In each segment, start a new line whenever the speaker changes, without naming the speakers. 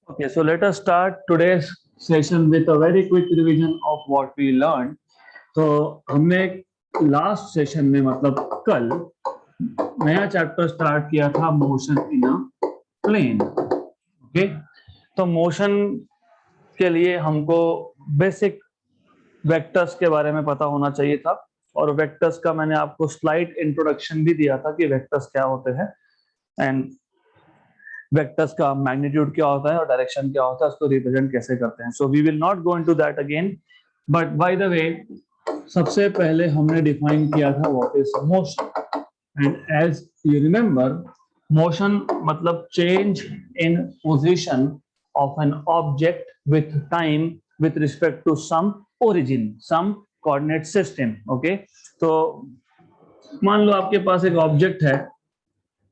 Okay, so let us start today's session with a very quick revision of what we learned. तो हमने last session में मतलब कल नया चैप्टर स्टार्ट किया था motion in a plane. Okay, तो मोशन के लिए हमको बेसिक वेक्टर्स के बारे में पता होना चाहिए था, और वेक्टर्स का मैंने आपको स्लाइड इंट्रोडक्शन भी दिया था कि वेक्टर्स क्या होते हैं एंड वेक्टर्स का मैग्नीट्यूड क्या होता है और डायरेक्शन क्या होता है, उसको रिप्रेजेंट कैसे करते हैं। So we will not go into that again, but by the way सबसे पहले हमने डिफाइन किया था what is motion, and as you remember motion मतलब change in position of an object with time with respect to some origin, some coordinate system. Okay, तो मान लो आपके पास एक ऑब्जेक्ट है,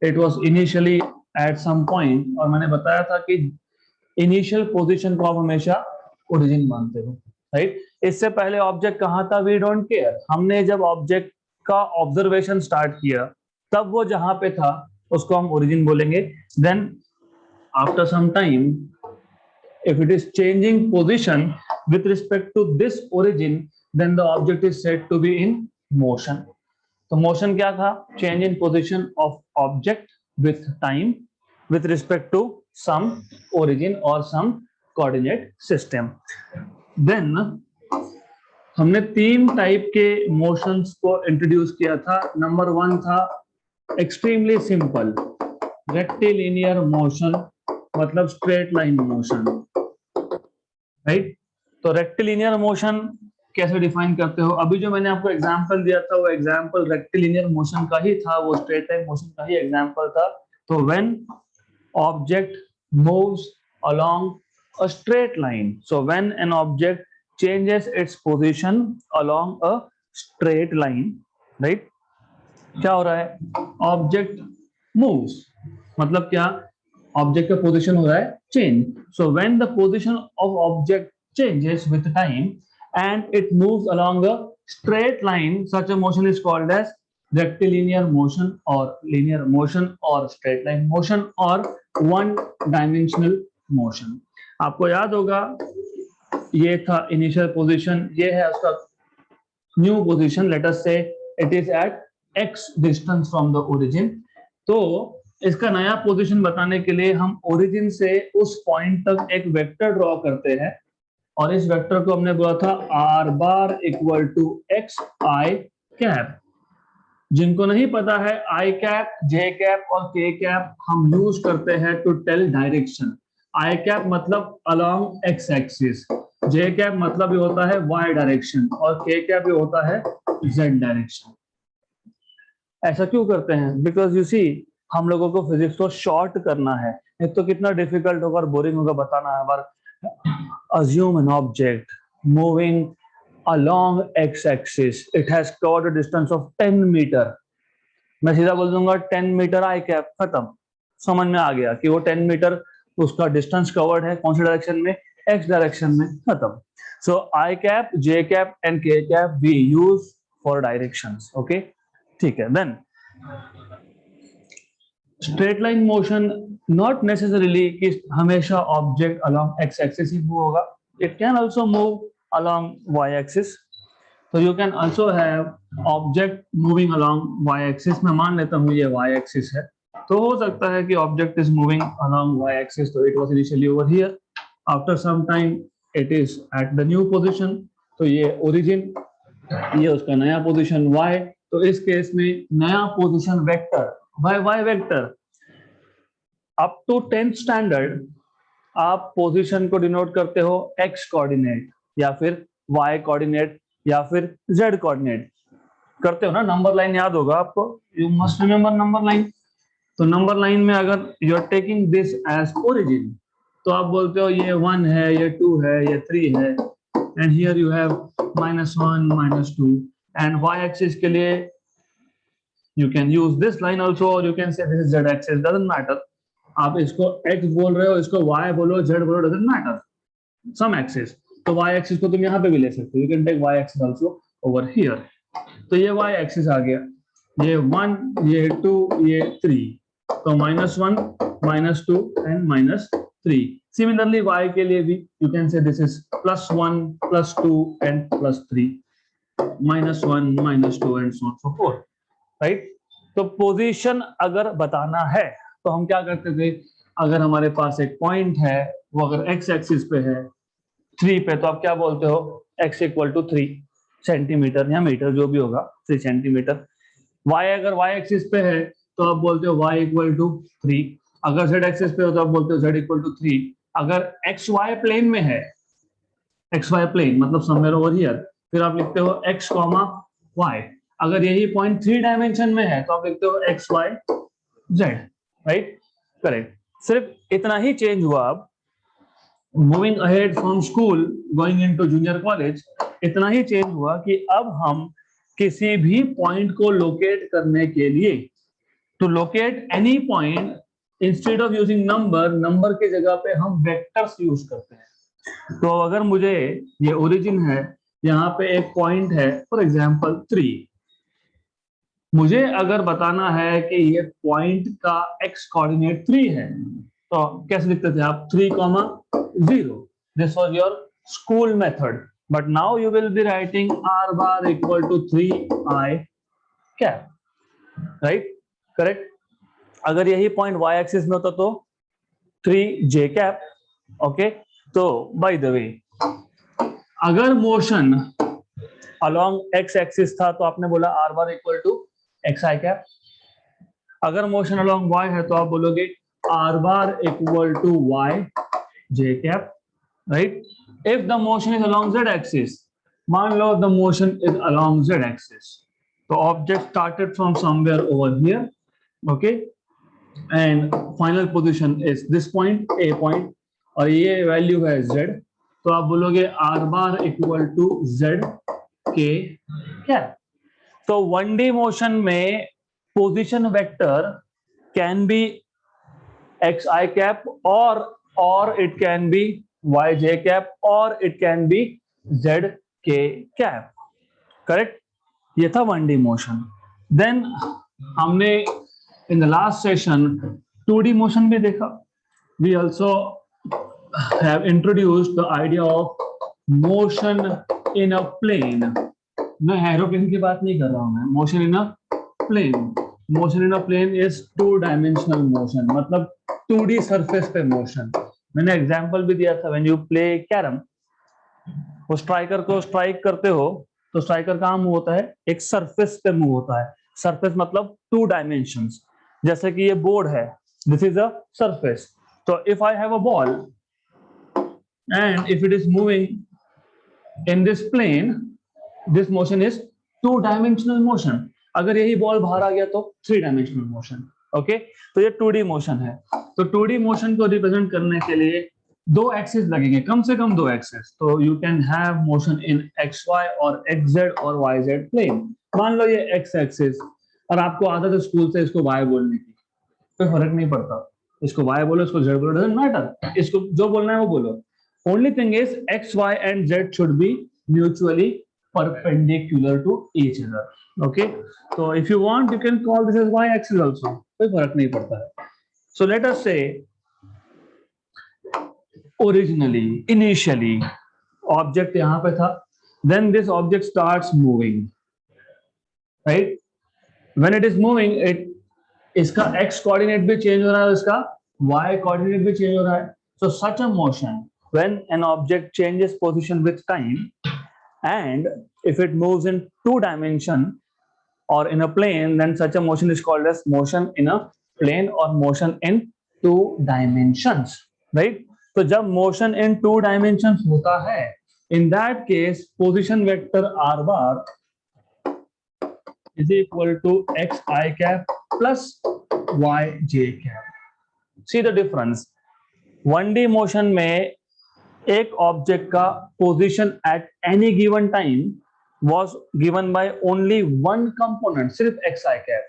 it was initially at some point, और मैंने बताया था कि इनिशियल पोजीशन को आप हमेशा ओरिजिन मानते हो, राइट। इससे पहले ऑब्जेक्ट कहाँ था, वी डोंट केयर। हमने जब ऑब्जेक्ट का ऑब्जर्वेशन स्टार्ट किया तब वो जहां पे था उसको हम ओरिजिन बोलेंगे। Then after some time if it is changing position with respect to this origin, then the object is said to be in motion. तो मोशन क्या था, change in position of object with time with respect to some origin और some coordinate system. Then हमने तीन type के motions को introduce किया था। नंबर वन था एक्सट्रीमली सिंपल रेक्टिलिनियर मोशन, मतलब स्ट्रेट लाइन मोशन, राइट। तो रेक्टिलिनियर मोशन कैसे डिफाइन करते हो? अभी जो मैंने आपको एग्जांपल दिया था वो एग्जांपल रेक्टिलिनियर मोशन का ही था, वो स्ट्रेट लाइन मोशन का ही एग्जांपल था। तो when object moves along a straight line, so when an object changes its position along a straight line, right, क्या हो रहा है, ऑब्जेक्ट मूव्स, मतलब क्या, ऑब्जेक्ट का पोजीशन हो रहा है change. So when the position of object changes with time and it moves along a straight line, such a motion is called as rectilinear motion or linear motion or straight line motion or one dimensional motion। आपको याद होगा ये था initial position, ये है उसका new position, let us say it is at x distance from the origin. तो इसका नया पोजीशन बताने के लिए हम ओरिजिन से उस पॉइंट तक एक वेक्टर ड्रॉ करते हैं, और इस वेक्टर को हमने बोला था r bar equal to x i cap. जिनको नहीं पता है, आई कैप, जे कैप और के कैप हम यूज करते हैं to tell direction. I cap मतलब along x axis, j cap मतलब ये होता है वाई डायरेक्शन, और के कैप ये होता है जेड डायरेक्शन। ऐसा क्यों करते हैं? बिकॉज यू सी हम लोगों को फिजिक्स को शॉर्ट करना है, नहीं तो कितना डिफिकल्ट होगा और बोरिंग होगा बताना है। बार assume an object moving along x-axis, it has covered a distance of 10 metre, मैं सीधा बोल दूंगा 10 मीटर आई कैप, खत्म। समझ में आ गया कि वो 10 मीटर उसका डिस्टेंस कवर्ड है, कौन सी डायरेक्शन में, x डायरेक्शन में, खत्म। So i cap, j cap and k cap we use for directions. Okay, ठीक है। Then straight line motion, not necessarily कि हमेशा ऑब्जेक्ट अलोंग एक्स एक्सिस ही मूव होगा, it can also move along y axis. तो you can also have object moving along y axis. मैं मान लेता हूँ ये वाई एक्सिस है, तो हो सकता है कि object is moving along y axis, तो it was initially over here, after some time it is at the new position, तो ये ओरिजिन, ये उसका नया पोजीशन y। तो इस केस में नया position vector y vector. Up to 10th standard आप पोजीशन को डिनोट करते हो x कोऑर्डिनेट या फिर y कोऑर्डिनेट या फिर z कोऑर्डिनेट करते हो ना। नंबर लाइन याद होगा आपको, you must remember number line. तो नंबर लाइन में अगर you are taking this as origin, तो आप बोलते हो ये 1 है, ये 2 है, ये 3 है, and here you have -1 -2, and y axis के लिए you can use this line also, or you can say this is z axis, doesn't matter। आप इसको x बोल रहे हो, इसको y बोलो, z बोलो, doesn't matter, some axis। तो y axis को तुम यहाँ पे भी ले सकते हो, you can take y axis also over here। तो ये y axis आ गया, ये 1, ये 2, ये 3, तो -1 -2 एंड -3। 3. Similarly, y के लिए भी you can say this is +1, +2 and +3, -1, -2 and so on so forth, right? तो पोजीशन अगर बताना है तो हम क्या करते थे, अगर हमारे पास एक पॉइंट है, वो अगर x एक्सिस पे है 3 पे, तो आप क्या बोलते हो, x = 3 सेंटीमीटर या मीटर जो भी होगा, 3 सेंटीमीटर. y अगर y एक्सिस पे है तो आप बोलते हो y = 3. अगर z एक्सिस पे हो तो आप बोलते हो z = 3. अगर xy प्लेन में है, xy प्लेन मतलब समवेयर ओवर हियर, फिर आप लिखते हो x, y. अगर यही पॉइंट 3 डायमेंशन में है तो आप लिखते हो x, y, z, right? Correct. सिर्फ इतना ही चेंज हुआ. अब moving ahead from school going into junior college, इतना ही चेंज हुआ कि अब हम किसी भी पॉइंट को लोकेट करने के लिए, to locate any point, instead of using number की जगह पे हम वेक्टर्स यूज करते हैं. तो अगर मुझे ये ओरिजिन है, यहाँ पे एक पॉइंट है फॉर एग्जांपल 3, मुझे अगर बताना है कि ये पॉइंट का x कोऑर्डिनेट 3 है, तो कैसे लिखते थे आप, 3, 0. This was your school method. But now you will be writing r bar = 3i cap, right? Correct. अगर यही पॉइंट y एक्सिस में होता तो 3j cap. ओके. तो बाय द वे, अगर मोशन अलोंग x एक्सिस था तो आपने बोला r bar = xi cap. अगर मोशन अलोंग y है तो आप बोलोगे r bar = yj cap, right? If the motion is along z axis, मान लो the motion is along z axis, तो object started from somewhere over here, okay, and final position is this point, a point, और ये value है z, तो आप बोलोगे r bar = zk cap. तो 1D मोशन में position vector can be xi cap or it can be yj cap or it can be zk cap. Correct. ये था 1D मोशन. देन हमने in the last session 2D motion भी देखा. We also have introduced the idea of motion in a plane. मैं aeroplane की बात नहीं कर रहा हूं, मैं motion in a plane. Motion in a plane is 2 dimensional motion, मतलब 2D सरफेस पे मोशन. मैंने एग्जांपल भी दिया था, व्हेन यू प्ले कैरम, वो स्ट्राइकर को स्ट्राइक करते हो तो स्ट्राइकर का मूव होता है एक सरफेस पे मूव होता है. सरफेस मतलब 2 डायमेंशंस. जैसे कि ये बोर्ड है, दिस इज अ सरफेस. तो if I have a ball and if it is moving in this plane, this motion is 2-dimensional motion. अगर यही बॉल बाहर आ गया तो 3-dimensional motion. ओके. तो ये 2D मोशन है. तो 2D मोशन को रिप्रेजेंट करने के लिए 2 एक्सिस लगेंगे, कम से कम 2 एक्सिस. तो you can have motion in XY और XZ और YZ प्लेन. मान लो ये X एक्सिस, और आपको आदत है स्कूल से इसको Y बोलने की, कोई फर्क नहीं पड़ता, इसको Y बोलो, इसको Z बोलो, डजंट मैटर, इसको जो बोलना है वो बोलो. Only thing is x, y and z should be mutually perpendicular to each other. Okay. So if you want, you can call this as y axis also. कोई फर्क नहीं पड़ता है. So let us say originally, initially, object यहाँ पे था. Then this object starts moving. Right? When it is moving, इसका x coordinate भी change हो रहा है, इसका y coordinate भी change हो रहा है. So such a motion, when an object changes position with time, and if it moves in 2 dimension or in a plane, then such a motion is called as motion in a plane or motion in 2 dimensions, right? तो जब motion in 2 dimensions होता है, in that case position vector r bar is equal to xi cap plus yj cap. See the difference. 1D motion में एक object का position at any given time was given by only one component, सिर्फ xi cap.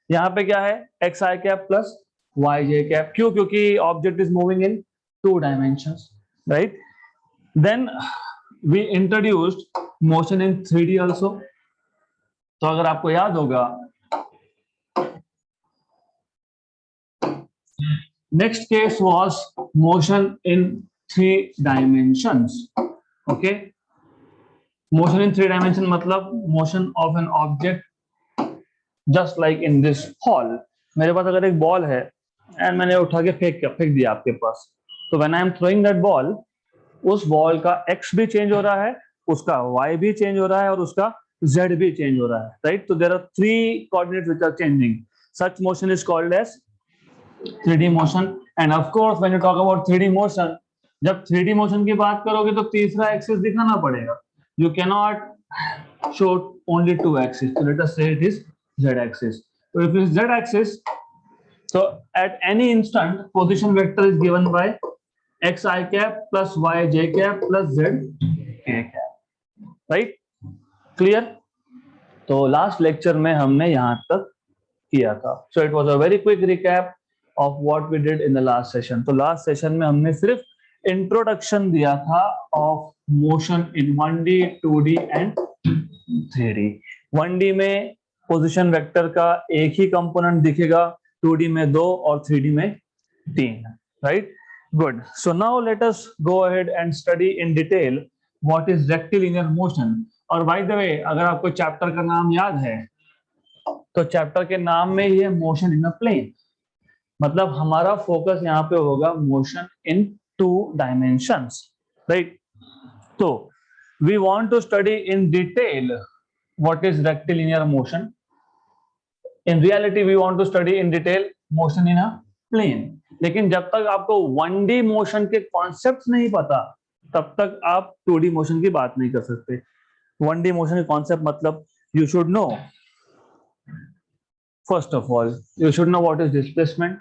यहाँ पे क्या है, xi cap plus yj cap. क्यों? क्योंकि object is moving in 2 dimensions, right? Then we introduced motion इन 3D आल्सो. तो अगर आपको याद होगा, Next case was motion in 3 dimensions. Okay, motion in 3 dimension मतलब motion of an object just like in this hall. मेरे पास अगर एक बॉल है एंड मैंने उठा के फेंक दिया आपके पास, तो when I am throwing that ball, उस बॉल का x भी चेंज हो रहा है, उसका y भी चेंज हो रहा है और उसका z भी चेंज हो रहा है, राइट? तो there are 3 coordinates which are changing. Such motion is called as 3D motion. And of course when you talk about 3D motion, जब 3D motion की बात करोगे तो तीसरा एक्सिस दिखाना पड़ेगा. You cannot show only 2 axes. So let us say it is z axis. So if it is z axis, so at any instant position vector is given by xi cap plus yj cap plus z k cap, right? Clear? तो last lecture में हमने यहां तक किया था. So it was a very quick recap of what we did in the last session. तो last session में हमने सिर्फ इंट्रोडक्शन दिया था of motion in 1D, 2D and 3D. 1D में पोजीशन वेक्टर का एक ही कंपोनेंट दिखेगा, 2D में 2 और 3D में 3, right? Good. So now let us go ahead and study in detail what is rectilinear motion. और बाय द वे, अगर आपको चैप्टर का नाम याद है तो चैप्टर के नाम में ही है मोशन इन अ प्लेन. मतलब हमारा फोकस यहाँ पे होगा motion in 2 dimensions, right? So we want to study in detail what is rectilinear motion. In reality we want to study in detail motion in a plane. लेकिन जब तक आपको 1D motion के कॉन्सेप्ट नहीं पता तब तक आप 2D मोशन की बात नहीं कर सकते. 1D मोशन के कॉन्सेप्ट मतलब you should know, first of all you should know what is displacement,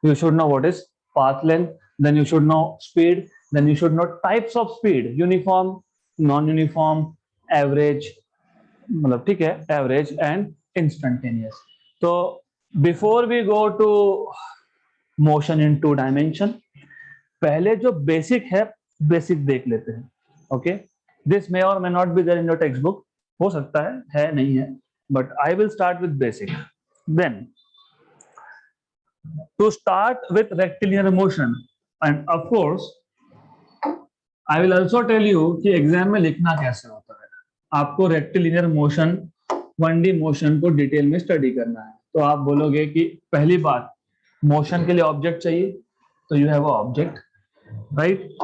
you should know what is path length, then you should know speed, then you should know types of speed, uniform, non-uniform, average, मतलब ठीक है, average and instantaneous. तो before we go to motion in 2 dimension, पहले जो basic है basic देख लेते हैं. Okay, this may or may not be there in your textbook. हो सकता है नहीं है, but I will start with basic. Then to start with rectilinear motion, and of course I will also tell you कि exam में लिखना कैसे होता है. आपको रेक्टिलिनियर मोशन 1D मोशन को डिटेल में स्टडी करना है. तो आप बोलोगे कि पहली बात, मोशन के लिए ऑब्जेक्ट चाहिए, तो you have a object, right?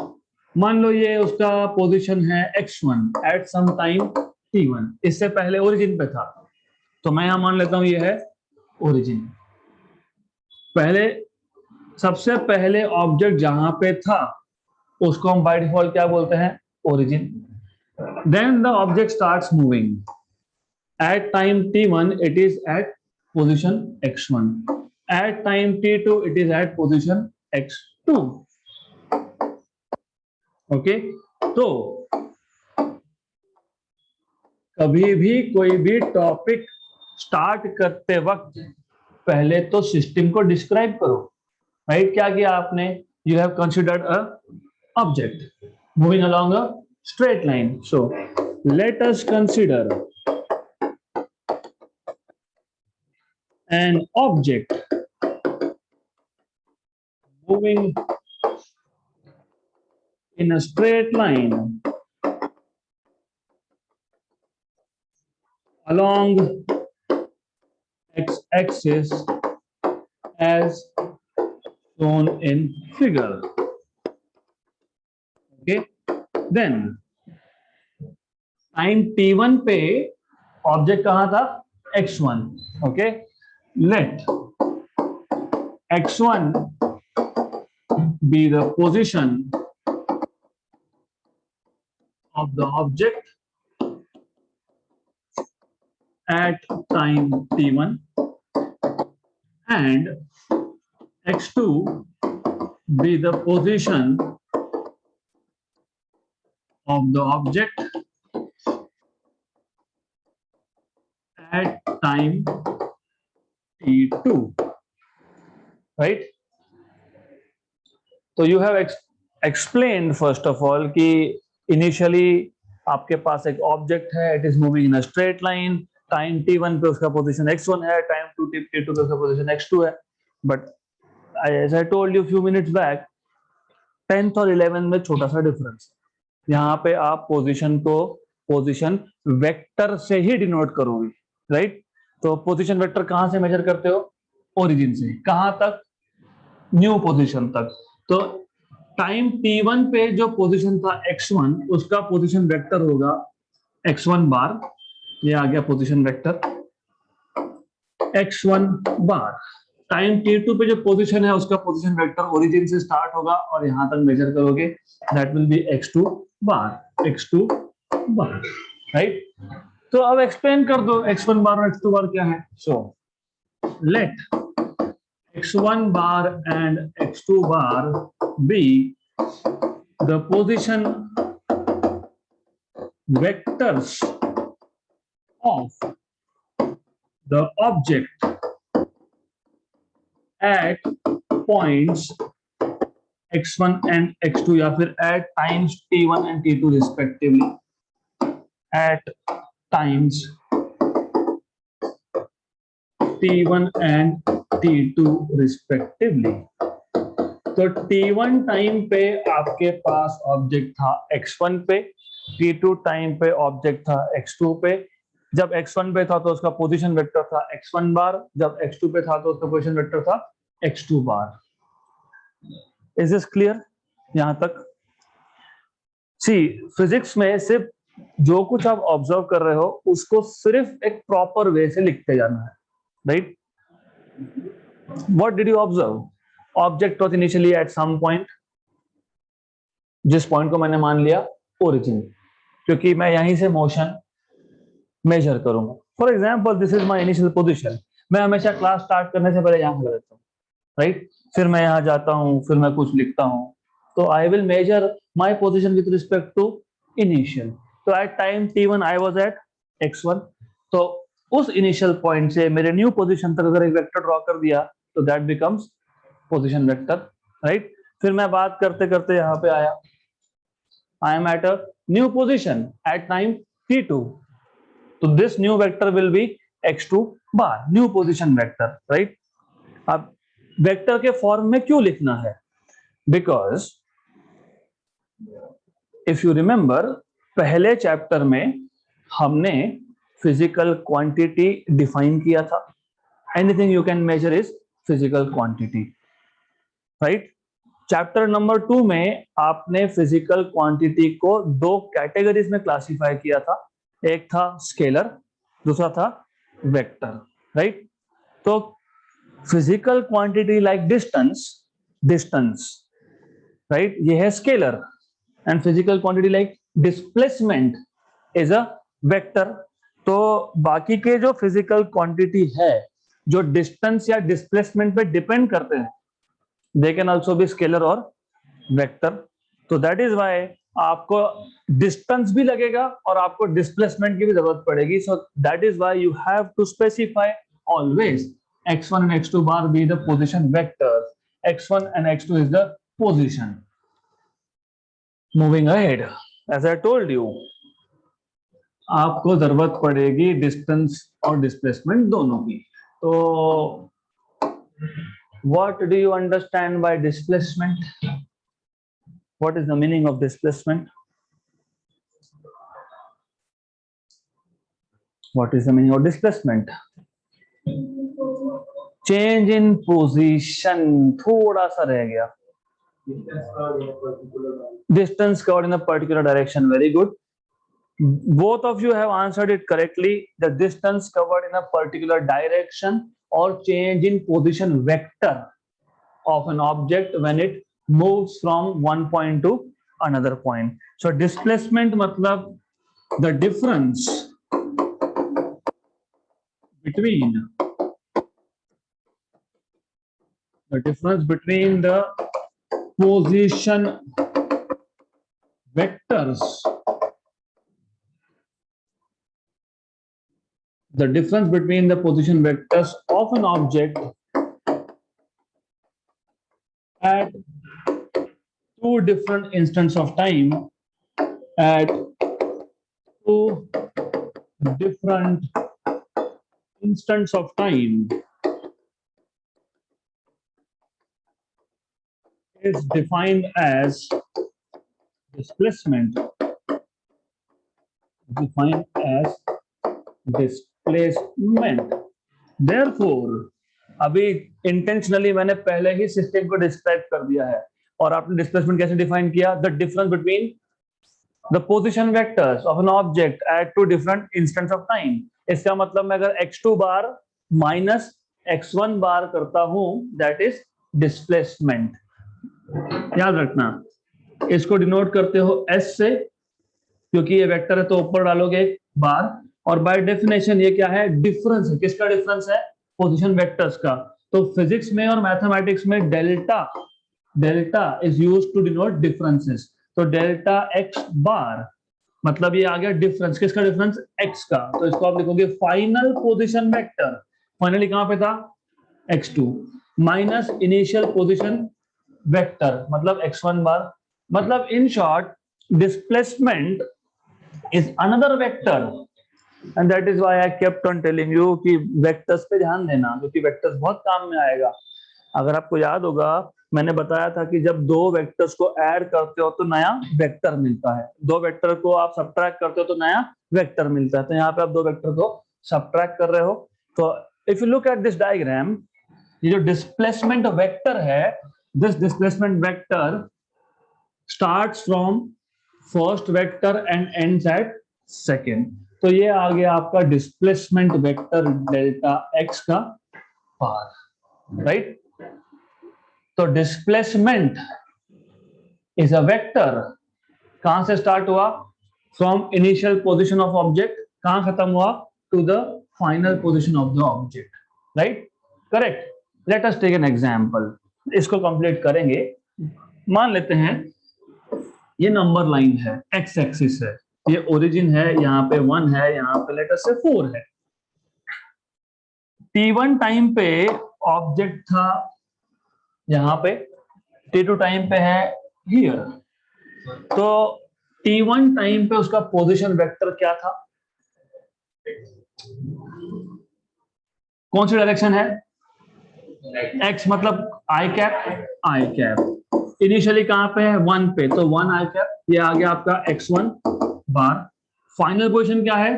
मान लो ये उसका पोजीशन है x1 at some time t1. इससे पहले ओरिजिन पे था, तो मैं यहां मान लेता हूं ये है ओरिजिन. पहले सबसे पहले ऑब्जेक्ट जहां पे था उसको हम बाय डिफॉल्ट क्या बोलते हैं? Origin. Then the object starts moving. At time t1 it is at position x1. At time t2 it is at position x2. Okay, तो कभी भी कोई भी टॉपिक स्टार्ट करते वक्त पहले तो सिस्टम को डिस्क्राइब करो, राइट? क्या किया आपने? You have considered a object moving along a straight line. So let us consider an object moving in a straight line along x-axis as shown in figure. Okay, then time t1 पे object कहां था? x1. Okay, let x1 be the position of the object at time t1 and x2 be the position of the object at time t2, right? So you have explained first of all कि initially आपके पास एक object है, it is moving in a straight line, time t1 पे उसका position x1 है, time t2 पे उसका पोजीशन x2 है. But as I told you few minutes back, 10th और 11th में छोटा सा डिफरेंस। यहाँ पे आप पोजीशन को पोजीशन वेक्टर से ही डिनोट करोगे, राइट? तो पोजीशन वेक्टर कहां से मेजर करते हो? ओरिजिन से। कहां तक? न्यू पोजीशन तक। तो टाइम t1 पे जो पोजीशन था x1, उसका पोजीशन वेक्टर होगा x1 बार। ये आ गया पोजीशन वेक्टर x1 बार। टाइम t2 पे जो पोजीशन है उसका पोजीशन वेक्टर ओरिजिन से स्टार्ट होगा और यहां तक मेजर करोगे, that will be x2 bar, x2 bar, right? तो अब एक्सप्लेन कर दो x1 बार और x2 बार क्या है। So let x1 bar and x2 bar be the position vectors of the object at points x1 and x2 या फिर at times t1 and t2 respectively, at times t1 and t2 respectively। तो t1 time पे आपके पास object था x1 पे, t2 time पे object था x2 पे। जब x1 पे था तो उसका पोजीशन वेक्टर था x1 बार, जब x2 पे था तो उसका पोजीशन वेक्टर था x2 bar. Is this clear यहां तक? सी, फिजिक्स में सिर्फ जो कुछ आप ऑब्जर्व कर रहे हो उसको सिर्फ एक प्रॉपर वे से लिखते जाना है, right? What did you observe? Object was initially at some point, जिस पॉइंट को मैंने मान लिया ओरिजिन, क्योंकि मैं यहीं से मोशन मेजर करूंगा। For example this is my initial position. मैं हमेशा क्लास स्टार्ट करने से पहले यहाँ खड़ा रहता हूँ, राइट? फिर मैं यहाँ जाता हूँ, फिर मैं कुछ लिखता हूँ, तो I will measure my position with respect to initial. तो at time t1 I was at x1, तो उस इनिशियल पॉइंट से मेरे न्यू पोजीशन तक अगर एक वेक्टर ड्रॉ कर दिया तो that becomes position vector, right? फिर मैं बात करते करते यहाँ पे आया, I am at a new position at time t2, तो this new vector will be x2 bar, new position vector, right? अब वेक्टर के फॉर्म में क्यों लिखना है? बिकॉज इफ यू रिमेंबर, पहले चैप्टर में हमने फिजिकल क्वांटिटी डिफाइन किया था। Anything you can measure is physical quantity, right? Chapter number 2 में आपने फिजिकल क्वांटिटी को दो कैटेगरीज में क्लासिफाई किया था, एक था स्केलर, दूसरा था वेक्टर, राइट? तो physical quantity like distance, right, ये है scalar, and physical quantity like displacement is a vector. तो बाकी के जो फिजिकल क्वांटिटी है जो डिस्टेंस या डिस्प्लेसमेंट पे डिपेंड करते हैं, they can also be scalar और वेक्टर। तो दैट इज व्हाई आपको डिस्टेंस भी लगेगा और आपको डिस्प्लेसमेंट की भी जरूरत पड़ेगी। So that is why you have to specify always x1 and x2 bar be the position vectors, x1 and x2 is the position। Moving ahead, as I told you, आपको जरूरत पड़ेगी डिस्टेंस और displacement दोनों की। तो what do you understand by displacement? What is the meaning of displacement? What is the meaning of displacement? Change in position, थोड़ा सा रह गया। Distance covered in a particular direction, very good. Both of you have answered it correctly. The distance covered in a particular direction or change in position vector of an object when it moves from one point to another point. So displacement matlab the difference between the position vectors, the difference between the position vectors of an object at two different instants of time, at two different instants of time, is defined as displacement, defined as displacement. Therefore, अभी intentionally मैंने पहले ही system को describe कर दिया है, और आपने displacement कैसे डिफाइन किया? The difference between the position vectors of an object at two different instants of time. इसका मतलब मैं अगर x2 बार माइनस x1 बार करता हूं, दैट इज डिस्प्लेसमेंट। याद रखना, इसको डिनोट करते हो s से, क्योंकि ये वेक्टर है तो ऊपर डालोगे बार, और बाय डेफिनेशन ये क्या है? डिफरेंस है। किसका डिफरेंस है? पोजीशन वेक्टर्स का। तो फिजिक्स में और मैथमेटिक्स में delta is used to denote differences. तो डेल्टा एक्स बार मतलब ये आ गया डिफरेंस। किसका डिफरेंस? एक्स का। तो इसको आप लिखोगे फाइनल पोजीशन वेक्टर। फाइनली कहां पे था? x2 minus initial position vector मतलब x1 बार। मतलब in short, displacement is another vector, and that is why I kept on telling you कि वेक्टर्स पे ध्यान देना, क्योंकि वेक्टर्स बहुत काम में आएगा। अगर आपको याद होगा, मैंने बताया था कि जब दो वेक्टर्स को ऐड करते हो तो नया वेक्टर मिलता है, दो वेक्टर को आप सबट्रैक्ट करते हो तो नया वेक्टर मिलता है। तो यहाँ पे आप दो वेक्टर को सबट्रैक्ट कर रहे हो। तो if you look at this diagram, ये जो डिस्प्लेसमेंट वेक्टर है, this displacement vector starts from first vector and ends at second. तो ये आ गया आपका डिस्प्लेसमेंट वेक्टर डेल्टा एक्स का पार, राइट? तो डिस्प्लेसमेंट इज अ वेक्टर। कहां से स्टार्ट हुआ? From initial position of object. कहां खत्म हुआ? To the final position of the object, right? Correct. Let us take an example, इसको कंप्लीट करेंगे। मान लेते हैं ये नंबर लाइन है, एक्स एक्सिस है, ये ओरिजिन है, यहाँ पे 1 है, यहाँ पे लेटर से 4 है। t1 टाइम पे ऑब्जेक्ट था यहाँ पे, t2 टाइम पे है हियर। तो t1 टाइम पे उसका पोजीशन वेक्टर क्या था? कौन सी डायरेक्शन है? x मतलब आई कैप। इनिशियली कहां पे है? 1 पे, तो 1 आई कैप। ये आ गया आपका x1 बार। फाइनल पोजीशन क्या है?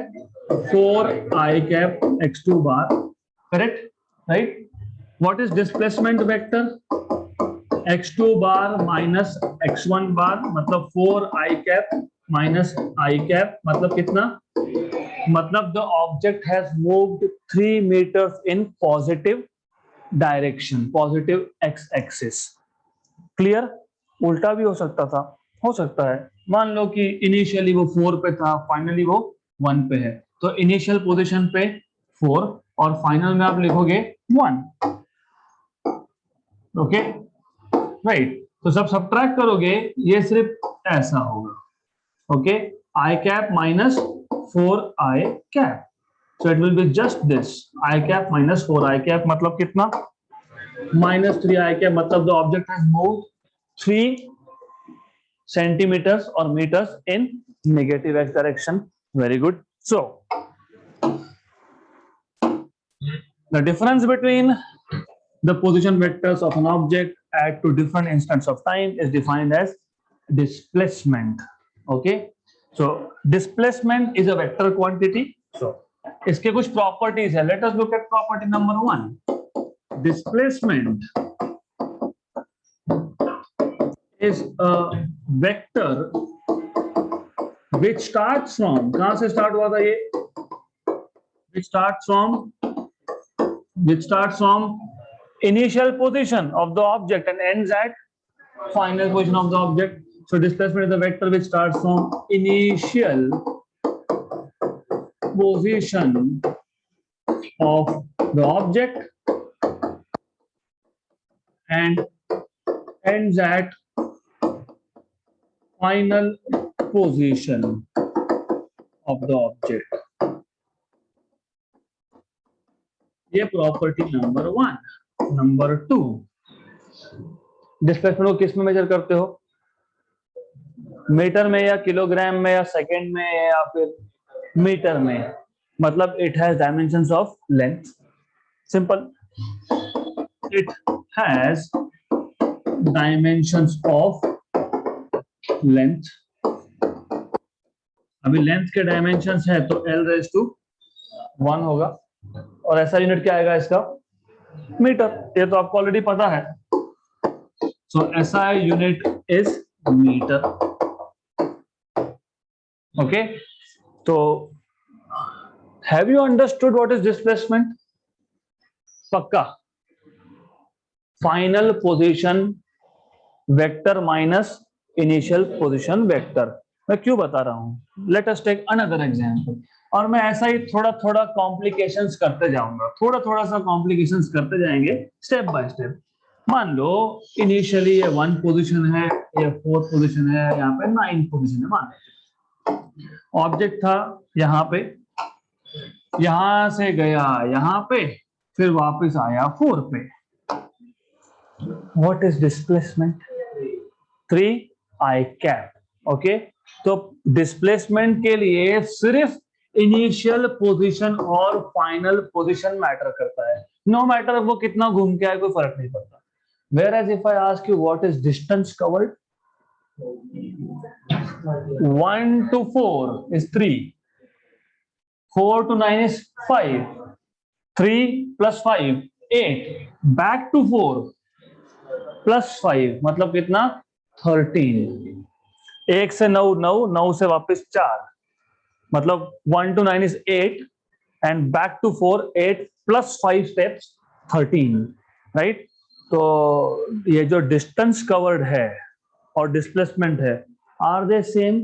4 i cap x2 bar. Correct, right? What is displacement vector? x2 bar minus x1 bar मतलब 4 i cap minus i cap मतलब कितना? मतलब the object has moved 3 metres in positive direction, positive x axis. Clear? उल्टा भी हो सकता था, हो सकता है। मान लो कि इनिशियली वो 4 पे था, फाइनली वो 1 पे है। तो इनिशियल पोजीशन पे 4 और फाइनल में आप लिखोगे 1। Okay, right? तो जब सबट्रैक्ट करोगे ये सिर्फ ऐसा होगा। Okay, I cap minus 4 i cap. So it will be just this, I cap minus 4 i cap मतलब कितना? माइनस 3 आई कैप। मतलब the object has moved 3 centimeters or meters in negative x direction. Very good. So the difference between the position vectors of an object at two different instants of time is defined as displacement. Okay, so displacement is a vector quantity. So इसके कुछ properties है. Let us look at property number 1. Displacement is a vector which starts from, कहां से start हुआ था ये? which starts from initial position of the object and ends at final position of the object. So displacement is a vector which starts from initial position of the object and ends at final position of the object. ये property number 1। Number 2, displacement को किस में major करते हो? Metre में या kilogram में या सेकंड में या फिर मीटर में? मतलब it has dimensions of length. Simple, it has dimensions of length. अभी लेंथ के डायमेंशंस है तो l⁻1 होगा, और ऐसा यूनिट क्या आएगा इसका, मीटर। ये तो आपको ऑलरेडी पता है। सो ऐसा यूनिट इज मीटर। ओके, तो have you understood what is displacement? पक्का? Final position vector minus initial position vector. मैं क्यों बता रहा हूं, let us take another example. और मैं ऐसा ही थोड़ा थोड़ा कॉम्प्लिकेशंस करते जाऊंगा, थोड़ा थोड़ा सा कॉम्प्लिकेशंस करते जाएंगे स्टेप बाय स्टेप। मान लो इनिशियली ये 1 पोजीशन है, ये 4 पोजीशन है, यहाँ पे 9 पोजीशन है। मान ऑब्जेक्ट था यहाँ पे, यहां से गया यहाँ पे, फिर वापस आया 4 पे। What is displacement? 3 i cap. Okay, तो डिस्प्लेसमेंट के लिए सिर्फ इनिशियल पोजीशन और फाइनल पोजीशन मैटर करता है। नो मैटर वो कितना घूम के आए, कोई फर्क नहीं पड़ता। Whereas if I ask you what is distance covered, 1 to 4 is 3, 4 to 9 is 5, 3 plus 5 8, back to 4 plus 5 मतलब कितना, 13। 1 से 9 9, 9 से वापस 4, मतलब 1 to 9 is 8 and back to 4 8 plus 5 steps 13, right? तो ये जो डिस्टेंस कवर्ड है और डिस्प्लेसमेंट है, are they same?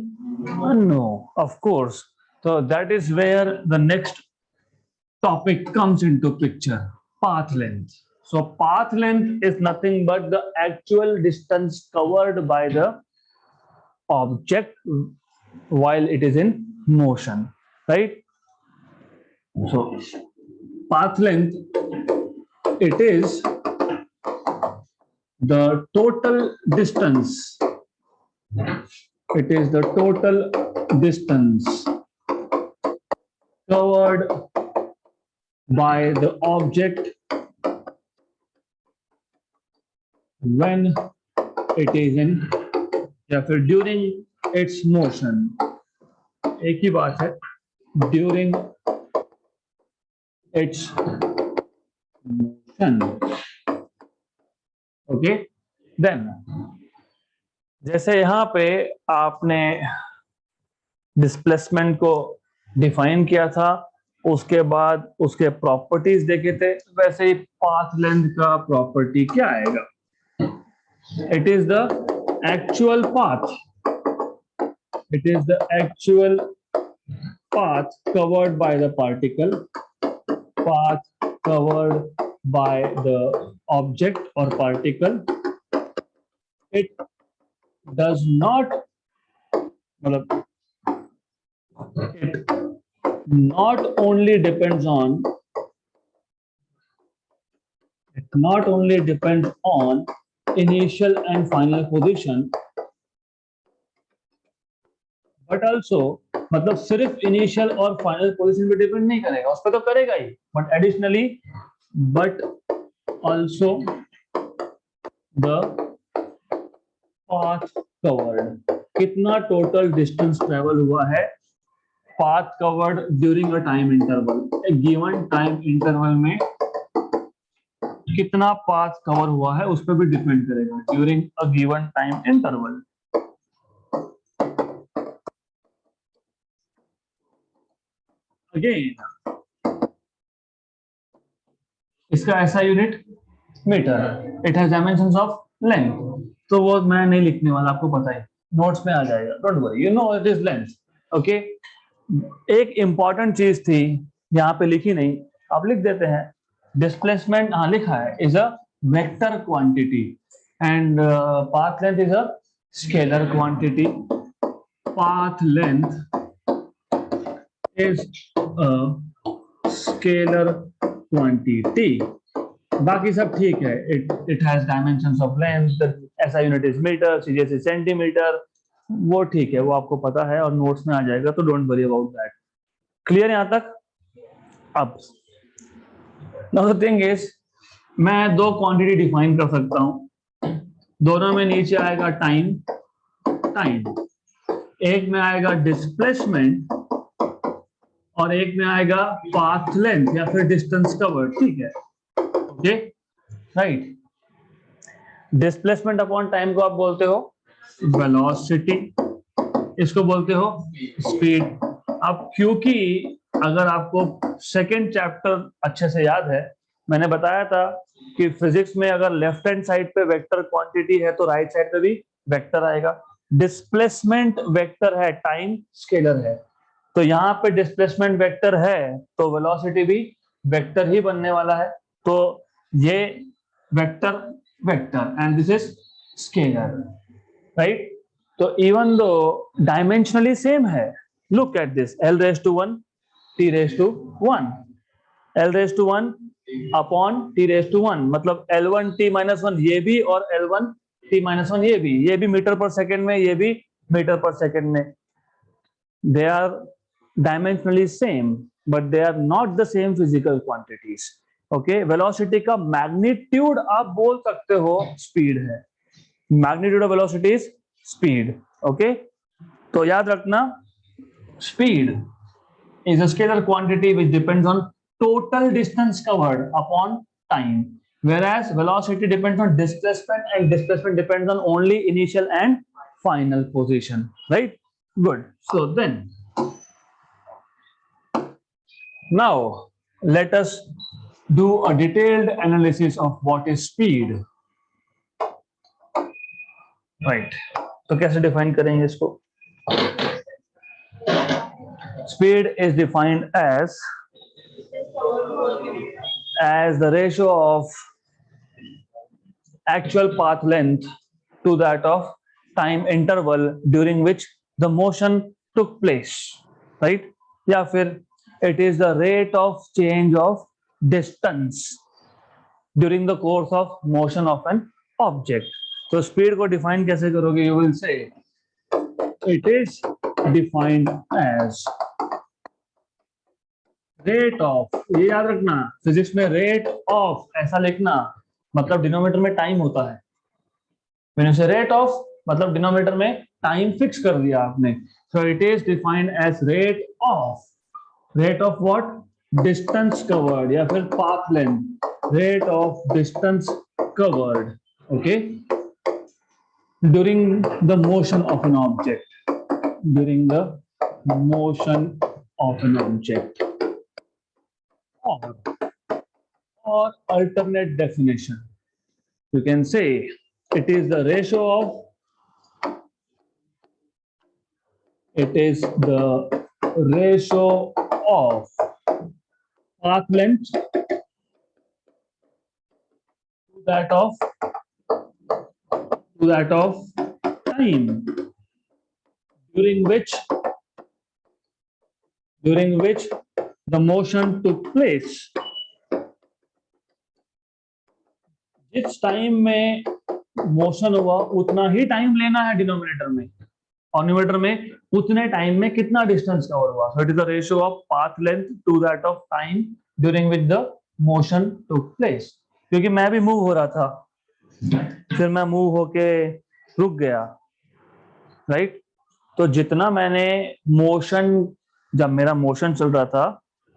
No, of course. तो that is where the next topic comes into picture, path length. So path length is nothing but the actual distance covered by the object while it is in motion, right? So path length, it is the total distance, it is the total distance covered by the object when it is in, या फिर during its motion। एक ही बात है, during its motion। Okay, then जैसे यहां पे आपने displacement को डिफाइन किया था, उसके बाद उसके प्रॉपर्टीज देखे थे, वैसे ही पाथ लेंथ का प्रॉपर्टी क्या आएगा? It is the actual path, it is the actual path covered by the particle, path covered by the object or particle. It does not, it not only depends on, it not only depends on initial and final position, but also, मतलब सिर्फ initial और final position पे depend नहीं करेगा, उस पर तो करेगा ही, but additionally, but also the path covered, कितना टोटल डिस्टेंस ट्रेवल हुआ है, path covered during a time interval, a given time interval में कितना पाथ कवर हुआ है उस पर भी डिपेंड करेगा, during a given time interval. Again इसका SI unit metre, it has dimensions of length, तो वो मैं नहीं लिखने वाला, आपको पता है, नोट्स में आ जाएगा, don't worry, you know it is length. Okay, एक इंपॉर्टेंट चीज थी यहाँ पे लिखी नहीं, आप लिख देते हैं, डिस्प्लेसमेंट हाँ लिखा है, is a vector quantity and path length is a scalar quantity. Path length is a scalar quantity, बाकी सब ठीक है, it has dimensions of length, SI unit is metre, CGS is centimetre, वो ठीक है, वो आपको पता है और नोट्स में आ जाएगा, तो don't worry about that. Clear यहां तक? अब नाउ द थिंग इज, मैं 2 क्वांटिटी डिफाइन कर सकता हूं, दोनों में नीचे आएगा टाइम, एक में आएगा डिस्प्लेसमेंट और एक में आएगा पाथ लेंथ या फिर डिस्टेंस कवर्ड, ठीक है, okay, right. Displacement upon time को आप बोलते हो वेलोसिटी, इसको बोलते हो स्पीड। अब क्योंकि अगर आपको सेकेंड चैप्टर अच्छे से याद है, मैंने बताया था कि फिजिक्स में अगर लेफ्ट हैंड साइड पे वेक्टर क्वांटिटी है तो राइट साइड पे भी वेक्टर आएगा। डिस्प्लेसमेंट वेक्टर है, टाइम स्केलर है, तो यहाँ पे डिस्प्लेसमेंट वेक्टर है तो वेलोसिटी भी वेक्टर ही बनने वाला है। तो ये vector and this is scalar, right. तो इवन दो डायमेंशनली सेम है, look at this, l⁻⁴ t⁻⁴ l⁻⁴ upon t⁻⁴, मतलब l1t-1 ये भी और l1t-1 ये भी मीटर पर सेकेंड में, ये भी मीटर पर सेकेंड में। They are dimensionally same but they are not the same physical quantities, okay. Velocity का मैग्नीट्यूड आप बोल सकते हो स्पीड है, magnitude of velocity is speed, okay. तो याद रखना, speed is a scalar quantity which depends on total distance covered upon time, whereas velocity depends on displacement and displacement depends on only initial and final position, right? Good. So then now let us do a detailed analysis of what is speed, right? तो कैसे define करेंगे इसको? Speed is defined as the ratio of actual path length to that of time interval during which the motion took place, right? या फिर it is the rate of change of distance during the course of motion of an object. तो speed को define कैसे करोगे? You will say it is defined as rate of, ये याद रखना, physics में रेट ऑफ ऐसा लिखना मतलब डिनोमिनेटर में टाइम होता है, मैंने से रेट ऑफ मतलब डिनोमिनेटर में टाइम फिक्स कर दिया आपने। So it is defined as rate of what? Distance covered या फिर path length, rate of distance covered, okay, during the motion of an object, during the motion of an object. Or alternate definition, you can say it is the ratio of path length to that of time during which the motion took place। जिस time में motion हुआ उतना ही time लेना है denominator में, और numerator में उतने टाइम में कितना डिस्टेंस कवर हुआ। So it is the ratio of path length to that of time during which the motion took place. क्योंकि मैं भी मूव हो रहा था, फिर मैं मूव होके रुक गया, राइट। तो जितना मैंने मोशन, जब मेरा मोशन चल रहा था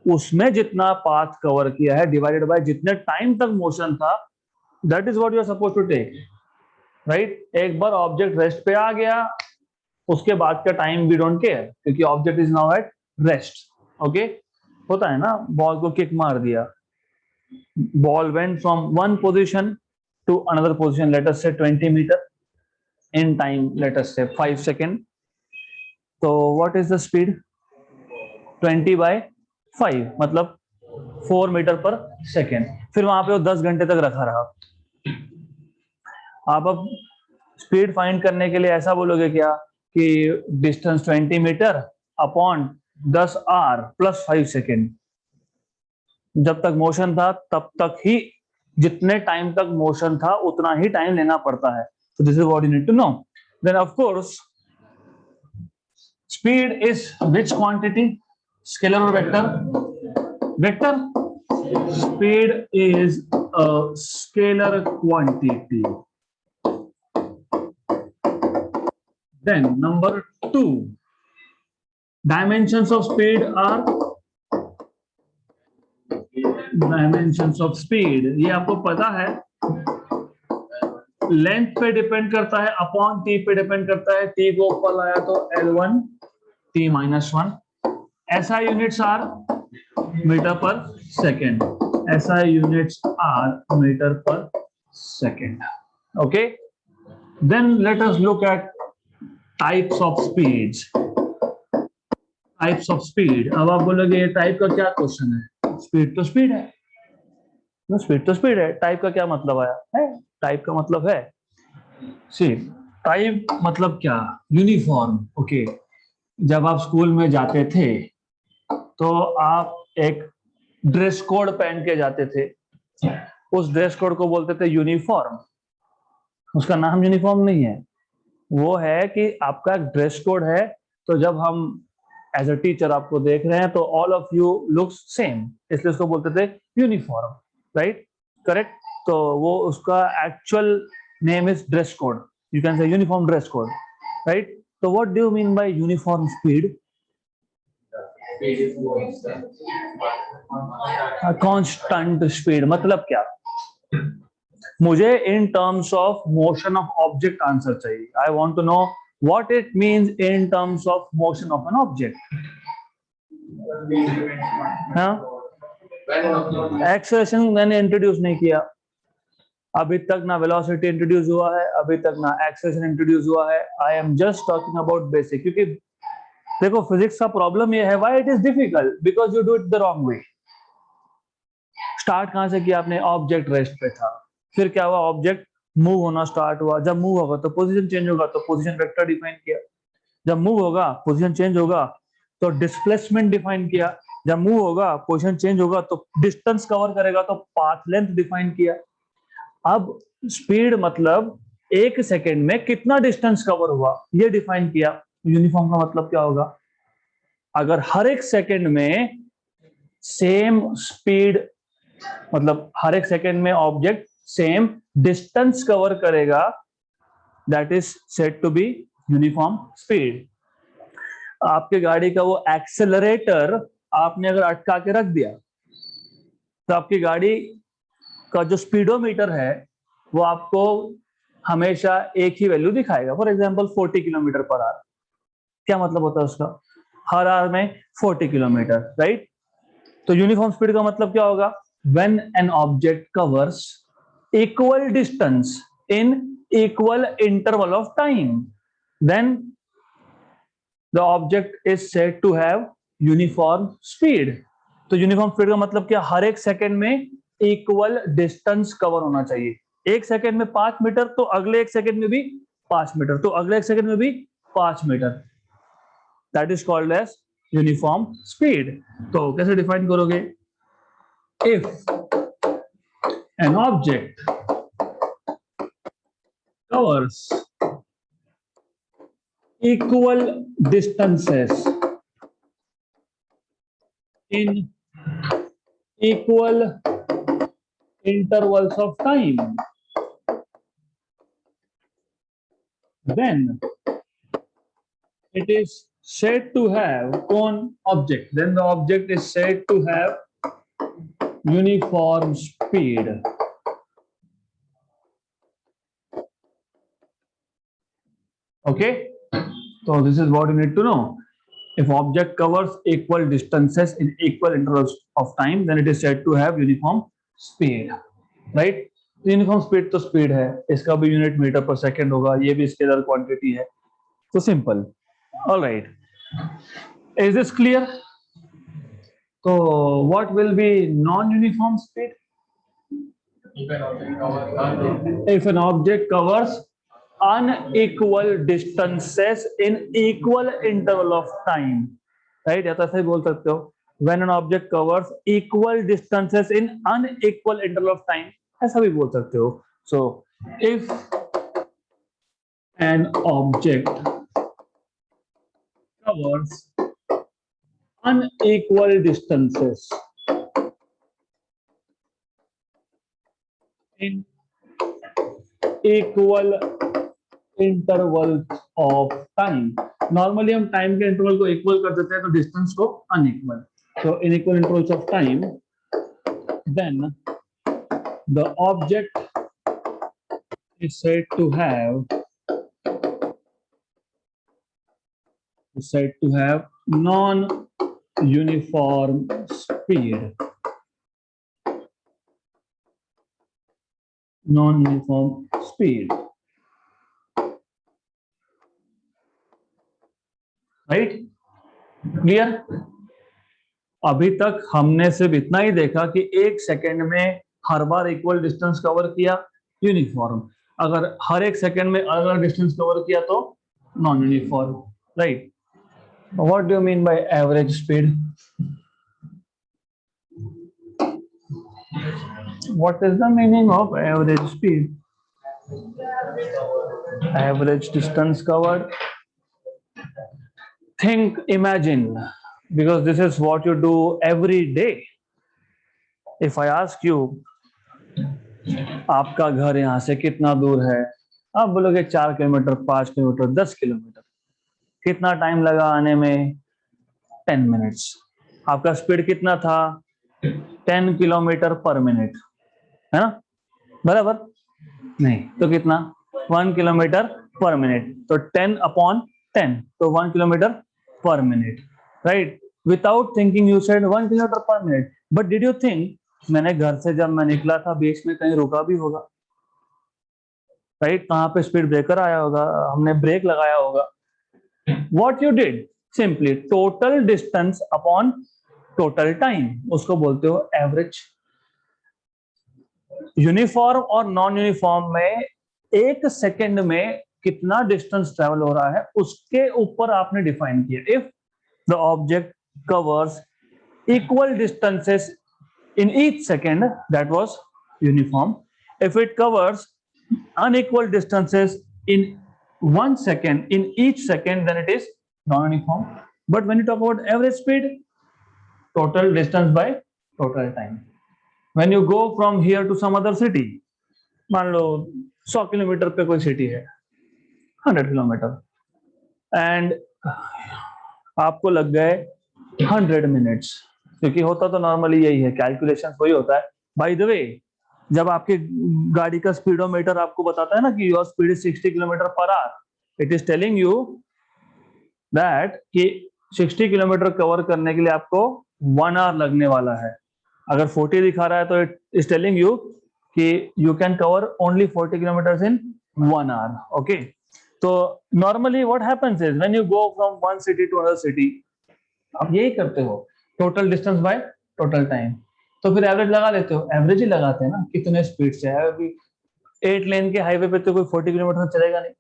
उसमें जितना पाथ कवर किया है डिवाइडेड बाय जितने टाइम तक मोशन था, that is what you are suppose to take, right. एक बार ऑब्जेक्ट रेस्ट पे आ गया, उसके बाद का टाइम वी डोंट केयर क्योंकि object is now at rest, okay. होता है ना, बॉल को किक मार दिया, ball went from one position to another position, let us say 20 metre, in time let us say 5 second. तो व्हाट इज द स्पीड? 20/5 मतलब 4 metre पर second. फिर वहां पे वो 10 घंटे तक रखा रहा। आप अब स्पीड फाइंड करने के लिए ऐसा बोलोगे क्या कि distance 20 metre upon 10 hour plus 5 second. जब तक मोशन था तब तक ही, जितने टाइम तक मोशन था उतना ही टाइम लेना पड़ता है। So this is what you need to know. Then of course, speed is which quantity? Scalar or vector? Vector. Speed is a scalar quantity. Then number 2, dimensions of speed are dimensions of speed. ये आपको पता है, length पे depend करता है, upon T पे depend करता है। टी को ऊपर लाया तो L1 T -1। SI units are metre पर second. SI units are metre पर second. Okay, then let us look at types of speeds. Types of speed. अब आप बोलोगे ये टाइप का क्या क्वेश्चन है? स्पीड तो स्पीड है, स्पीड तो स्पीड है, टाइप का क्या मतलब आया है? टाइप का मतलब है, सी टाइप मतलब क्या? यूनिफॉर्म। ओके, जब आप स्कूल में जाते थे तो आप एक ड्रेस कोड पहन के जाते थे, उस ड्रेस कोड को बोलते थे यूनिफॉर्म। उसका नाम यूनिफॉर्म नहीं है, वो है कि आपका ड्रेस कोड है। तो जब हम एज अ टीचर आपको देख रहे हैं तो all of you looks same, इसलिए उसको बोलते थे यूनिफॉर्म, राइट? करेक्ट। तो वो उसका actual name is dress code, you can say uniform dress code, right? तो what do you mean by uniform speed? Constant speed मतलब क्या? मुझे in terms of motion of object answer चाहिए। I want to know what it means in terms of motion of an object. हाँ, acceleration मैंने introduce नहीं किया अभी तक, ना वेलोसिटी इंट्रोड्यूस हुआ है अभी तक, ना एक्सेलरेशन इंट्रोड्यूस हुआ है। I am just talking about basic. क्योंकि देखो फिजिक्स का प्रॉब्लम ये है, why it is difficult, because you do it the wrong way. Start कहां से किया आपने? ऑब्जेक्ट रेस्ट पे था, फिर क्या हुआ? ऑब्जेक्ट मूव होना स्टार्ट हुआ। जब मूव होगा तो पोजीशन चेंज होगा, तो पोजीशन वेक्टर डिफाइन किया। जब मूव होगा पोजीशन चेंज होगा तो डिस्प्लेसमेंट डिफाइन किया। जब मूव होगा पोजीशन चेंज होगा तो डिस्टेंस कवर करेगा, तो पाथ लेंथ डिफाइन किया। अब स्पीड मतलब एक सेकेंड में कितना डिस्टेंस कवर हुआ ये डिफाइन किया। यूनिफॉर्म का मतलब क्या होगा? अगर हर एक सेकेंड में सेम स्पीड, मतलब हर एक सेकेंड में ऑब्जेक्ट सेम डिस्टेंस कवर करेगा, that is said to be uniform speed. आपके गाड़ी का वो एक्सेलरेटर आपने अगर अटका के रख दिया तो आपकी गाड़ी का जो स्पीडोमीटर है वो आपको हमेशा एक ही वैल्यू दिखाएगा। For example 40 kilometre per hour. क्या मतलब होता है उसका? हर आवर में 40 किलोमीटर, राइट? तो यूनिफॉर्म स्पीड का मतलब क्या होगा? When an object covers equal distance in equal interval of time, then the object is said to have uniform speed. तो यूनिफॉर्म स्पीड का मतलब क्या? हर एक सेकेंड में इक्वल डिस्टेंस कवर होना चाहिए। एक सेकेंड में 5 मीटर तो अगले एक सेकेंड में भी 5 मीटर, तो अगले एक सेकेंड में भी 5 metre. That is called as uniform speed. तो कैसे डिफाइन करोगे? If an object covers equal distances in equal intervals of time, then it is said to have one object, then the object is said to have uniform speed. Okay, so this is what you need to know. If object covers equal distances in equal intervals of time, then it is said to have uniform speed, right? Uniform speed तो speed है, इसका भी unit metre पर second होगा, ये भी scalar quantity है, तो simple. Alright, is this clear? तो what will be non uniform speed? If an object covers unequal distances in equal interval of time, right? या तो ऐसा ही बोल सकते हो, when an object covers equal distances in unequal interval of time, ऐसा भी बोल सकते हो। So if an object covers unequal distances in equal interval of time. Normally हम टाइम के इंटरवल को इक्वल कर देते हैं तो डिस्टेंस को अनइक्वल, तो in equal intervals of time, then the object is said to have non-uniform speed. Non-uniform speed. Right? Clear? अभी तक हमने सिर्फ इतना ही देखा कि एक सेकेंड में हर बार इक्वल डिस्टेंस कवर किया, यूनिफॉर्म। अगर हर एक सेकेंड में अलग अलग डिस्टेंस कवर किया तो non uniform, right? What do you mean by average speed? What is the meaning of average speed? Average distance covered. Think, imagine, because this is what you do every day. If I ask you, आपका घर यहाँ से कितना दूर है, आप बोलोगे 4 kilometre, 5 kilometre, 10 kilometre. कितना टाइम लगा आने में? 10 मिनट्स। आपका स्पीड कितना था? 10 किलोमीटर पर मिनट, है ना? बराबर? नहीं तो कितना? 1 किलोमीटर पर मिनट, तो 10/10, तो 1 किलोमीटर पर minute, right? Without thinking you said 1 kilometre पर minute, but did you think मैंने घर से जब मैं निकला था बीच में कहीं रुका भी होगा, राइट? कहाँ पे स्पीड ब्रेकर आया होगा, हमने ब्रेक लगाया होगा। What you did? Simply total distance upon total time, उसको बोलते हो एवरेज। यूनिफॉर्म और नॉन यूनिफॉर्म में एक सेकेंड में कितना डिस्टेंस ट्रेवल हो रहा है उसके ऊपर आपने डिफाइन किया। If the object covers equal distances in each second, that was uniform. If it covers unequal distances in 1 second in each second, then it is non-uniform. But when you talk about average speed, total distance by total time. When you go from here to some other city, मान लो 100 kilometre पे कोई city है, 100 kilometre, and आपको लग गए 100 minutes, क्योंकि होता तो नॉर्मली यही है, कैलकुलेशन वही होता है। बाय द वे, जब आपकी गाड़ी का स्पीडोमीटर आपको बताता है ना कि your speed is 60 kilometre per our, it is telling you that कि 60 किलोमीटर कवर करने के लिए आपको 1 आवर लगने वाला है। अगर 40 दिखा रहा है तो इट इज टेलिंग यू कि you can cover only 40 kilometres in 1 hour, okay? तो normally what happens is when you go from one city to another city, आप यही करते हो, total distance by total time. तो फिर एवरेज लगा लेते हो, एवरेज ही लगाते हैं ना, कितने स्पीड से है। अभी 8 लेन के हाईवे पे तो कोई 40 किलोमीटर चलेगा नहीं,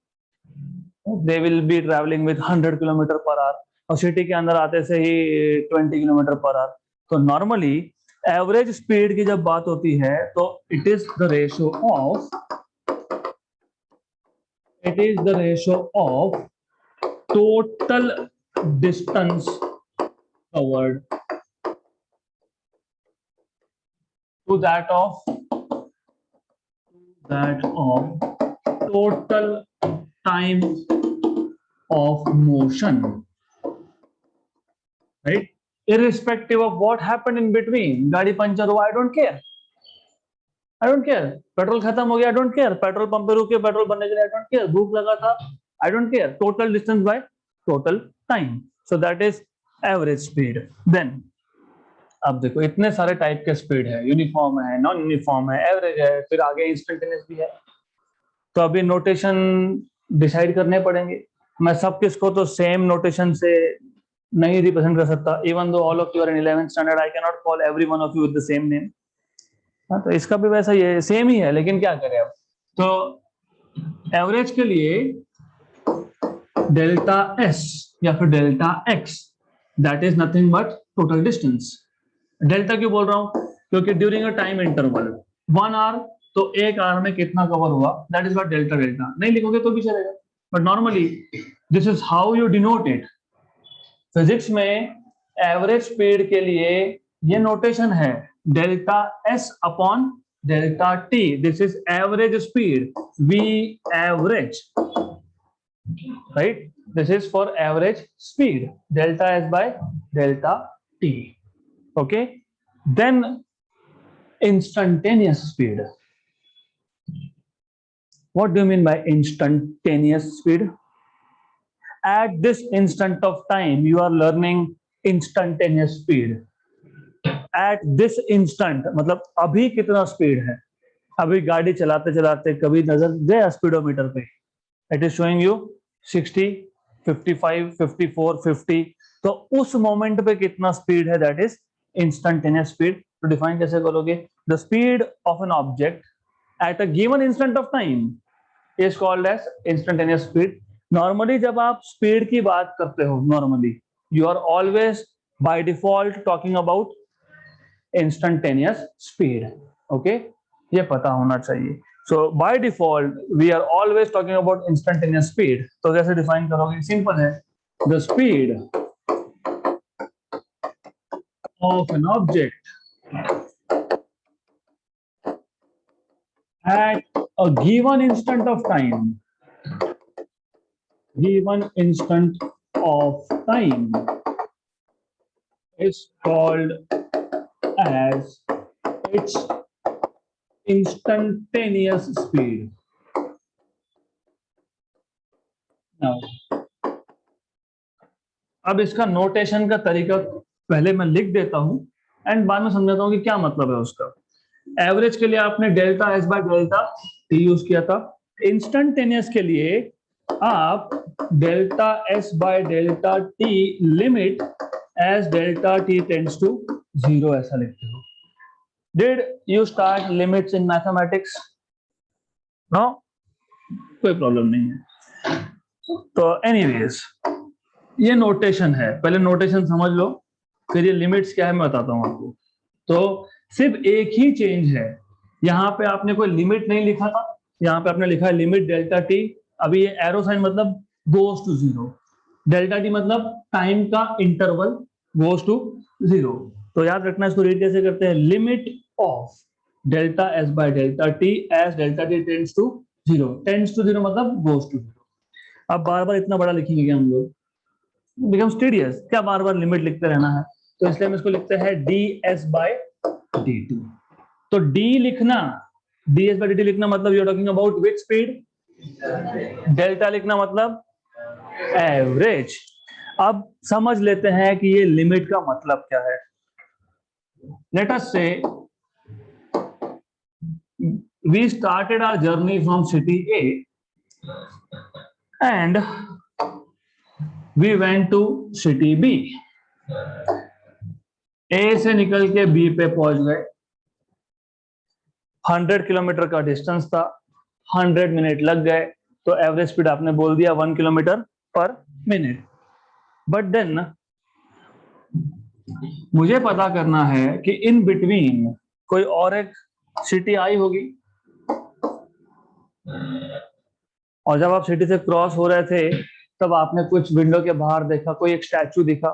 they will be travelling with 100 kilometre per our, और सिटी के अंदर आते से ही 20 किलोमीटर पर आवर। तो नॉर्मली एवरेज स्पीड की जब बात होती है तो it is the ratio of total distance covered to that of total time of motion, right? Irrespective of what happened in between, गाड़ी पंचर हुआ, I don't care, पेट्रोल खत्म हो गया, I don't care, petrol pump पे रुके petrol भरने के लिए, I don't care, भूख लगा था, I don't care, total distance by total time, so that is average speed. Then अब देखो इतने सारे टाइप के स्पीड है, यूनिफॉर्म है, नॉन यूनिफॉर्म है, एवरेज है, फिर आगे इंस्टेंटेनियस भी है। तो अभी नोटेशन डिसाइड करने पड़ेंगे। मैं सब किसको तो सेम नोटेशन से नहीं रिप्रेजेंट कर सकता, even though all of you are in 11th standard, I can not call every one of you with the same name. तो इसका भी वैसा ही है, सेम ही है, लेकिन क्या करें अब। तो एवरेज के लिए डेल्टा एस या फिर delta X, that is nothing but total distance. Delta क्यों बोल रहा हूं? क्योंकि during a time interval 1 hour, तो 1 आवर में कितना कवर हुआ, that is what delta. Delta नहीं लिखोगे तो भी चलेगा, but normally this is how you denote it. Physics में एवरेज स्पीड के लिए ये नोटेशन है, delta S upon delta T, this is average speed, V average. right? This is for average speed, delta S by delta T. Okay. Then instantaneous speed. What do you mean by instantaneous speed? At this instant of time, you are learning instantaneous speed. At this instant, मतलब अभी कितना speed है, अभी गाड़ी चलाते चलाते कभी नजर गया स्पीडोमीटर पे, इट इज शोइंग यू 60, 55, 54, 50. तो उस मोमेंट पे कितना स्पीड है, दैट इज इंस्टेंटेनियस स्पीड. तो डिफाइन कैसे करोगे? The speed of an object at a given instant of time is called as instantaneous speed. Normally जब आप स्पीड की बात करते हो, normally you are always by default talking about instantaneous speed. Okay, ये पता होना चाहिए. So by default we are always talking about instantaneous speed. तो कैसे डिफाइन करोगे? सिंपल है, the speed of an object at a given instant of time, is called as its instantaneous speed. Now, अब इसका नोटेशन का तरीका पहले मैं लिख देता हूं एंड बाद में समझाता हूं कि क्या मतलब है उसका. एवरेज के लिए आपने delta S by delta T use किया था. इंस्टेंटेनियस के लिए आप delta S by delta T limit as delta T tends to 0 ऐसा लिखते हो. Did you start limits in mathematics? No? कोई प्रॉब्लम नहीं है. तो एनीवेज ये नोटेशन है, पहले नोटेशन समझ लो, फिर ये लिमिट्स क्या है मैं बताता हूं आपको. तो सिर्फ एक ही चेंज है, यहाँ पे आपने कोई लिमिट नहीं लिखा था, यहाँ पे आपने लिखा है लिमिट डेल्टा टी. अभी ये एरो साइन मतलब गोज टू 0, डेल्टा टी मतलब टाइम का इंटरवल गोज टू 0. तो याद रखना, इसको रीड कैसे करते हैं? Limit of delta S by delta T as delta T tends to 0. Tends to 0 मतलब गोज टू 0. अब बार बार इतना बड़ा लिखेंगे क्या हम लोग? Becomes tedious. क्या बार बार लिमिट लिखते रहना है? तो इसलिए हम इसको लिखते हैं D S by D T. तो डी लिखना, D S by D T लिखना मतलब you are talking about which speed. Delta लिखना मतलब एवरेज. अब समझ लेते हैं कि ये लिमिट का मतलब क्या है. लेट अस से we started our journey from city A and we went to city B. A से निकल के B पे पहुंच गए. 100 किलोमीटर का डिस्टेंस था, 100 मिनट लग गए. तो एवरेज स्पीड आपने बोल दिया 1 किलोमीटर पर मिनट. बट देन मुझे पता करना है कि इन बिटवीन कोई और एक सिटी आई होगी, और जब आप सिटी से क्रॉस हो रहे थे तब आपने कुछ विंडो के बाहर देखा, कोई एक स्टैचू दिखा.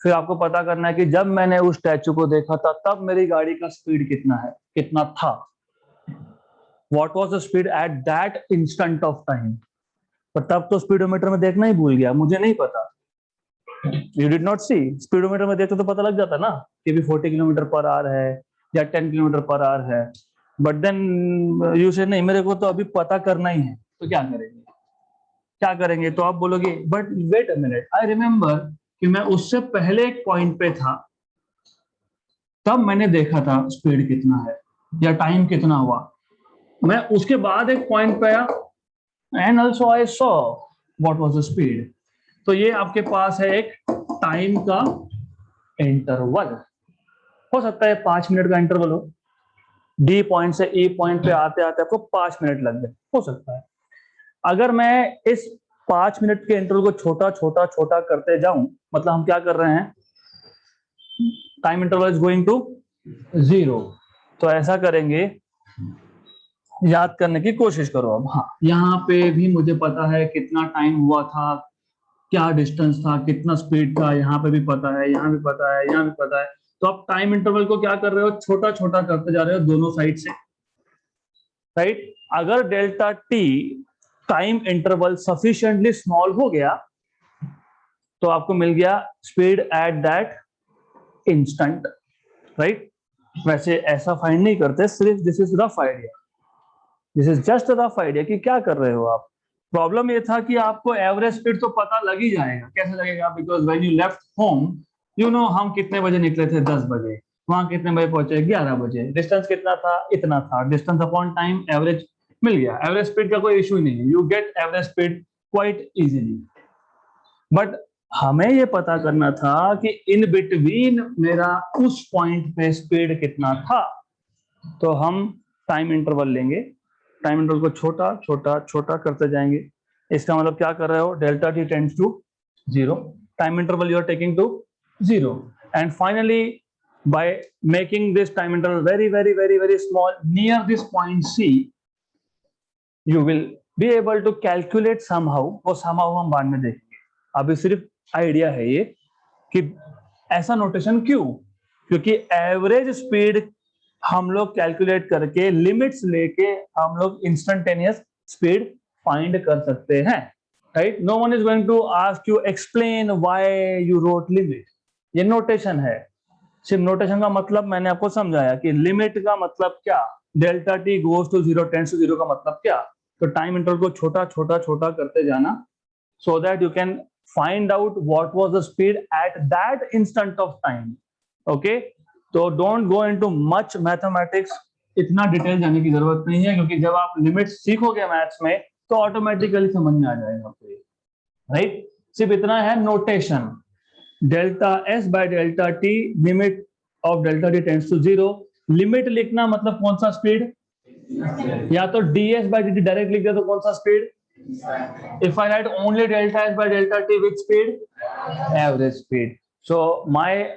फिर आपको पता करना है कि जब मैंने उस स्टैचू को देखा था तब मेरी गाड़ी का स्पीड कितना है, कितना था. What was the speed at that instant of time. पर तब तो स्पीडोमीटर में देखना ही भूल गया, मुझे नहीं पता. You did not see. Speedometer में देखते तो पता लग जाता ना कि भी 40 किलोमीटर पर आवर है या 10 किलोमीटर पर आवर है. बट देन यू से नहीं, मेरे को तो अभी पता करना ही है, तो क्या करेंगे? क्या करेंगे? तो आप बोलोगे but wait a minute, I remember कि मैं उससे पहले एक पॉइंट पे था, तब मैंने देखा था स्पीड कितना है या टाइम कितना हुआ. मैं उसके बाद एक पॉइंट पे आया and also I saw what was the speed. तो ये आपके पास है एक टाइम का इंटरवल. हो सकता है 5 मिनट का इंटरवल हो, डी पॉइंट से ई पॉइंट पे आते आते आपको 5 मिनट लग गए, हो सकता है. अगर मैं इस 5 मिनट के इंटरवल को छोटा छोटा छोटा करते जाऊं, मतलब हम क्या कर रहे हैं, time interval is going to 0. तो ऐसा करेंगे, याद करने की कोशिश करो. अब हाँ, यहाँ पे भी मुझे पता है कितना टाइम हुआ था, क्या डिस्टेंस था, कितना स्पीड था, यहाँ पे भी पता है, यहाँ भी पता है, यहाँ भी पता है. तो आप टाइम इंटरवल को क्या कर रहे हो, छोटा छोटा करते जा रहे हो दोनों साइड से, राइट. अगर delta T time interval sufficiently small हो गया तो आपको मिल गया speed at that instant, right? वैसे ऐसा फाइंड नहीं करते, सिर्फ this is rough idea, this is just rough idea कि क्या कर रहे हो आप। प्रॉब्लम ये था कि आपको एवरेज स्पीड तो पता लग ही जाएगा, कैसे लगेगा, because when you left home you know हम कितने बजे निकले थे, 10 बजे, वहां कितने बजे पहुंचे, 11 बजे, डिस्टेंस कितना था, इतना था, डिस्टेंस अपॉन टाइम एवरेज मिल गया, एवरेज स्पीड का कोई इशू नहीं है, you get average speed quite easily. But हमें ये पता करना था कि इन बिटवीन मेरा उस पॉइंट पे स्पीड कितना था, तो हम टाइम इंटरवल लेंगे, टाइम इंटरवल को छोटा छोटा छोटा करते जाएंगे। इसका मतलब क्या कर रहे हो, delta T tends to 0, time interval you are taking to 0, and finally by making this time interval very small near this point C, you will be able to calculate somehow, वो somehow हम बाद में देखेंगे, अभी सिर्फ idea है ये कि ऐसा नोटेशन क्यों, क्योंकि एवरेज स्पीड हम लोग कैलकुलेट करके लिमिट्स लेके हम लोग इंस्टेंटेनियस स्पीड फाइंड कर सकते हैं, right? No one is going to ask you explain why you wrote limit, ये नोटेशन है, सिर्फ नोटेशन का मतलब मैंने आपको समझाया कि लिमिट का मतलब क्या, delta T goes to 0 tends to 0 का मतलब क्या, तो टाइम इंटरवल को छोटा छोटा छोटा करते जाना so that you can find out what was the speed at that instant of time, okay? तो don't go into much mathematics, इतना डिटेल जाने की जरूरत नहीं है, क्योंकि जब आप लिमिट सीखोगे मैथ्स में तो ऑटोमेटिकली समझ में आ जाएगा आपको, राइट? सिर्फ इतना है notation, delta S by delta T, limit of delta T tends to 0, limit लिखना मतलब कौन सा स्पीड, या तो ds by dt डायरेक्ट लिख दिया तो कौन सा speed, if I write only delta s by delta t, which speed, average speed. So my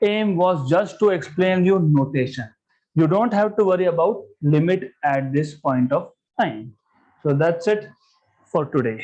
aim was just to explain you notation, you don't have to worry about limit at this point of time. So that's it for today.